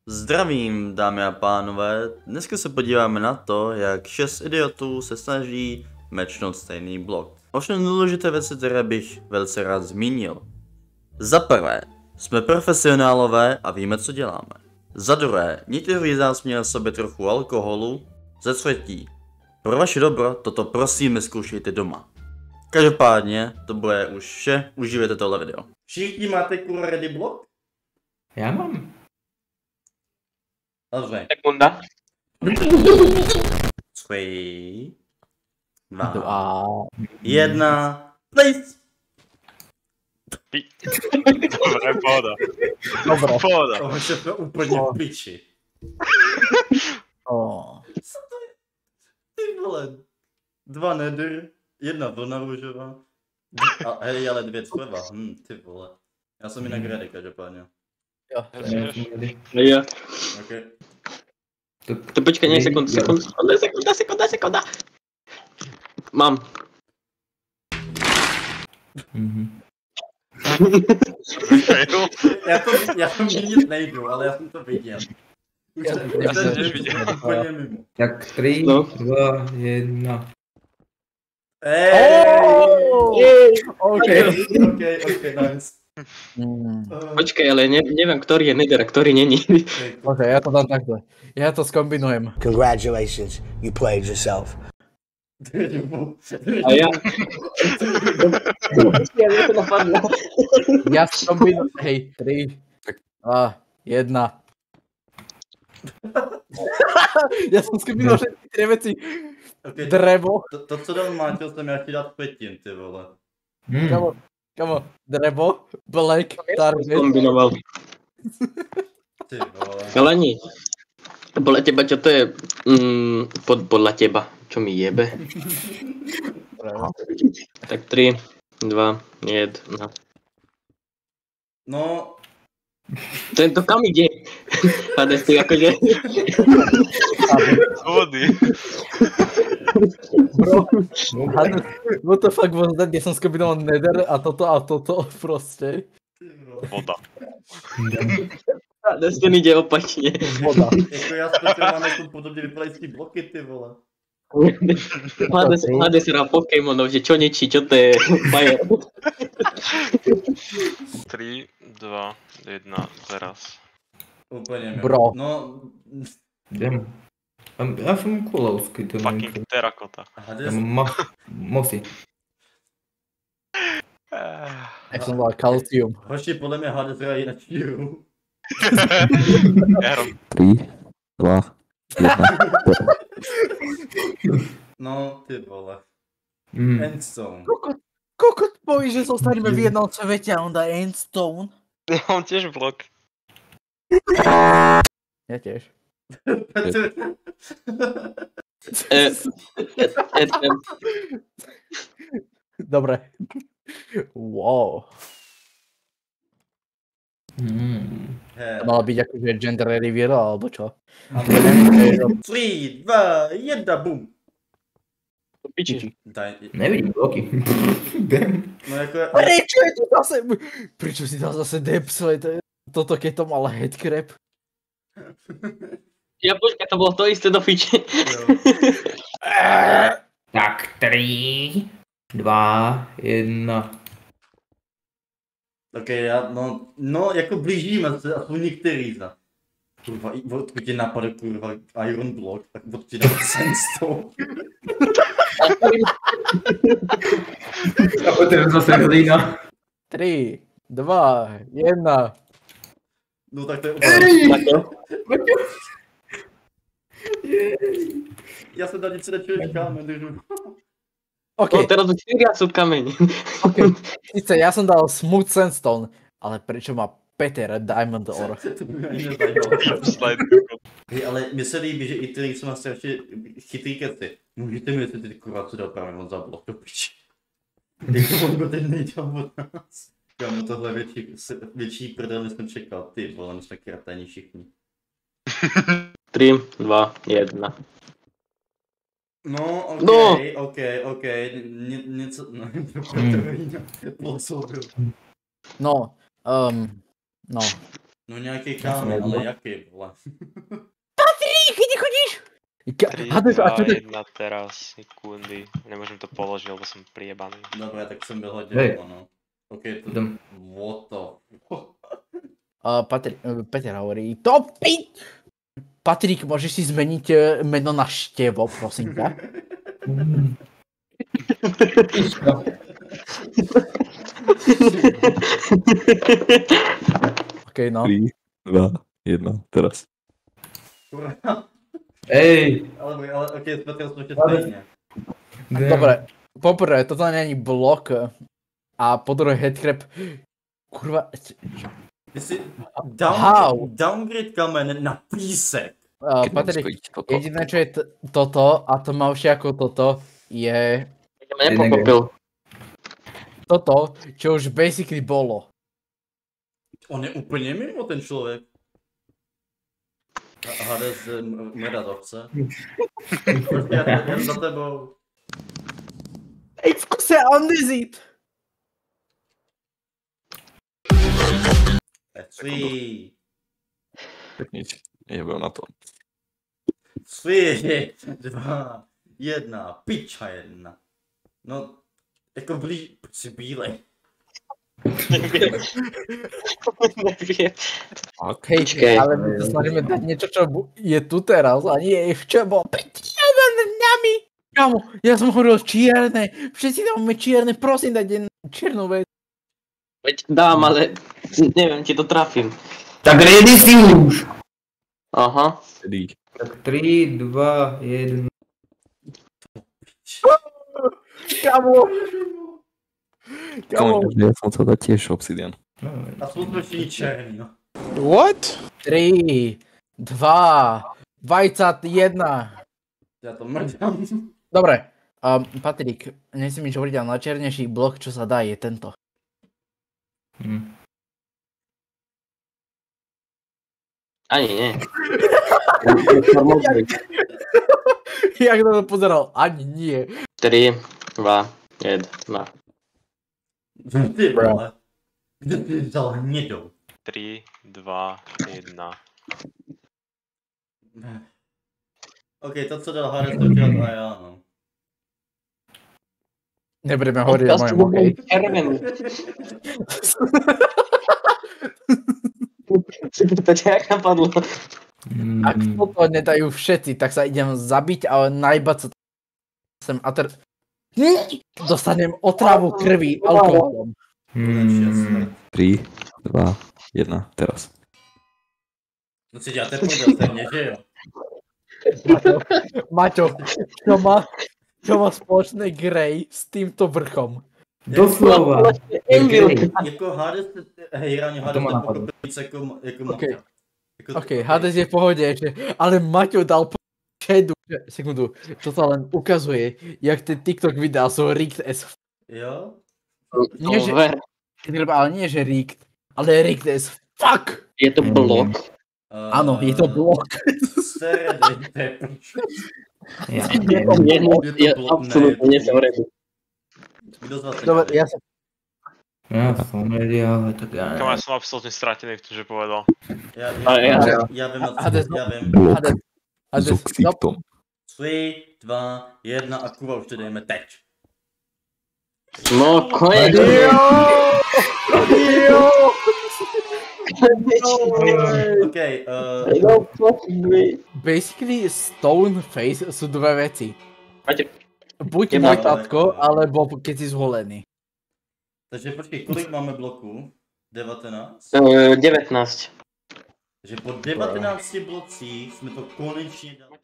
Zdravím, dámy a pánové, dneska se podíváme na to, jak 6 idiotů se snaží mečnout stejný blok. Ovšem důležité věci, které bych velice rád zmínil. Za prvé, jsme profesionálové a víme, co děláme. Za druhé, někteří z nás měli v sobě trochu alkoholu. Za třetí, pro vaše dobro toto prosím neskoušejte doma. Každopádně, to bude už vše, užívejte tohle video. Všichni máte kurva ready blok? Já mám. Dobře. Sekunda. 3, 2, A 1, place! Dobré, pohoda. Dobré. Pohoda. To je to úplně v piči. Co to je? Ty vole. 2 nether, 1 vlna růžová. A hej, ale 2 chleba. Ty vole. Já jsem jinak ready, každopádně. jo. Jo. Okay. To počkej, nie, sekunda. Mám. Já to měnit nejdu, ale já jsem to viděl. Já jsem tiež viděl. Úplně mimo. Tak 3, No. 2, 1. Okay, nice. Počkej, ale neviem, ktorý je nether a ktorý není. Ok, ja to dám takhle. Ja to skombinujem. Congratulations, you played yourself. A ja... Ja skombinujem. Hej, 3, 2, 1. Ja som skombinoval všetky 3 veci. Okay, Drevo. to, co dal Máťo, jsem já chtěl dát Petin, ty vole. Kamo, drevo, black, target. Kombinoval. Ty vole. Kalani, podľa teba, čo to je? Podľa teba, čo mi jebe? Tak 3, 2, 1. No, Tento kam ide? Hades, ty akože... Vody. Bro, what the fuck was that? Ja som skombinoval nether a toto proste. Voda. Hades, ten ide opačne. Voda. jako já s Petrem máme tu podobně vypadající bloky, ty vole. Hades hrá Pokémonov, že čo nečí, čo to je? Bajer. 3, 2, 1, teraz. Úplně mimo. Bro. No, Idem. Ja som kulovský, to Fucking terakota. Hades, Mosi. Ja som dal kalcium. hoši, podle mě Hades hraje na číru. Ja hram 3, 2, 1. No, ty vole. Mm. Endstone. Kokot poví, že zostaneme v jednom svete a on dá endstone. Ja mám tiež blok. Ja tiež. Petr. Dobre. Wow. He. Mala byť akože gender reveal, alebo čo? 3, 2, 1, bum. Piči. Nevidím bloky. No jako, Prečo je to zase... Prečo si dal zase depsle? Toto keď to mal headcrab? Ja počkaj, to bolo to isté do fiče. jo. Tak 3, 2, 1. Ok, já, no, jako blížíme se, aspoň některý zna. Kurva, odkud tě napadl, kurva, Iron Block, tak odkud tě dal Sandstone. A potom zase hlína. 3, 2, 1. No tak to je úplně... Já jsem tady předečil kámen, takže... OK, No, teraz už 4 sú kameň. OK. Sice ja som dal Smooth Sandstone, ale prečo má Peter Diamond Ore? To by mě ani nezajímalo. Slide. Hej, ale mně se líbí, že i ty jsou na strašně chytrý keci. Můžete mi jestli ty kurva, co dal právě on za blok do piči. Jak to on go teď nejdělal od nás. Kámo, tohle větší prdel, než jsem čekal. Ty vole, my jsme kratení všichni. 3, 2, 1. No, ok, No. ok. Něco, no, to No, no. No nějaký kámen, ale jaký, vole. Kde chodíš? 3, Hades, a 2, čo to... 1 teraz, sekundy. Nemôžem to položiť, lebo som priebaný. Dobre, tak jsem byl hodně, Hej. no. OK, to... Idem. What the... Peter hovorí, to pi... Patrik, môžeš si zmeniť meno na Števo, prosím ťa? OK, no. 3, 2, 1, teraz. Kurva. Ej, Ale OK, spletl jsme tě stejně. Dobre, poprvé, toto není blok a po druhé headcrab. Kurva, Ty jsi How? downgrade kamen na písek. Keď mám Patrik, skojiť toto. jediné čo je toto a to malšie ako toto je Ja ma nepokopil. toto, čo už basically bolo. On je úplně mimo ten člověk. Hades mrda to chce. Já za tebou. Ej, v kuse andezit! Svý. Tak nič, jebem na to. Svý. 2, 1, piča 1. No, jako blíž, jsi bílej. Neviem. Hej, Počkej. ale my sa snažíme dať niečo, čo je tu teraz a nie je v čobo. Nami! Kamo, ja som hovoril čierne, všetci dáme čierne, prosím dajte čiernu vec. Veď dám, ale neviem, či to trafím. tak ready si už. Aha. Tedy, Tak 3, 2, 1. Kamo! Kamo! ja som chcel dať tiež obsidian. A jsou to všichni černý, no. 3, 2, 21. Já to mrdám. Dobre, Patrik, nechci mi hovoriť, ale najčiernejší blok, čo sa dá, je tento. Ani nie. Jak na to pozeral? Ani nie. 3, 2, 1. Ty vole. Kde ty vzal hnědou? 3, 2, 1. OK, to co dal Hades, to dělat a já, no. Nebudeme hovoriť o mojom, okej? Počkaj, jak napadlo. Ak toto nedajú všetci, tak sa idem zabiť, ale najbať sa sem a dostanem otravu krvi alkoholom. 3, 2, 1, teraz. No si děláte podle mě, že jo? Maťo, čo má spoločné Grey s týmto vrchom? Doslova. Jako Hades, hej, ráně Hades To má nepochopil víc jako Okay. Maťa. Jako, OK, Hades je v pohode, že, ale Maťo dal šedu. Sekundu, toto len ukazuje, jak tie TikTok videá sú rigged as Jo? Nie, že- Ver. ale nie že rigged, ale rigged as fuck! Je to blok. Áno, je to blok. Seredejte, piču. Ja. Je absolútne neseoredu. Kdo z vás to Dobre, dělá? ja som... Ja som ready, ale tak ja Kam ja som absolútne stratený v tom, že povedal. Já vím, na co Hades, já vím. Blok Hades, s Hades, no, oxiktom. 3, 2, 1 a kurva už to dejme teď. No, konec. OK, Basically, stone face sú dve veci. Máte- Buď Je môj to- tatko, alebo keď si zholený. takže počkej, kolik máme bloků? 19? 19. Takže po 19 blocích jsme to konečně dali.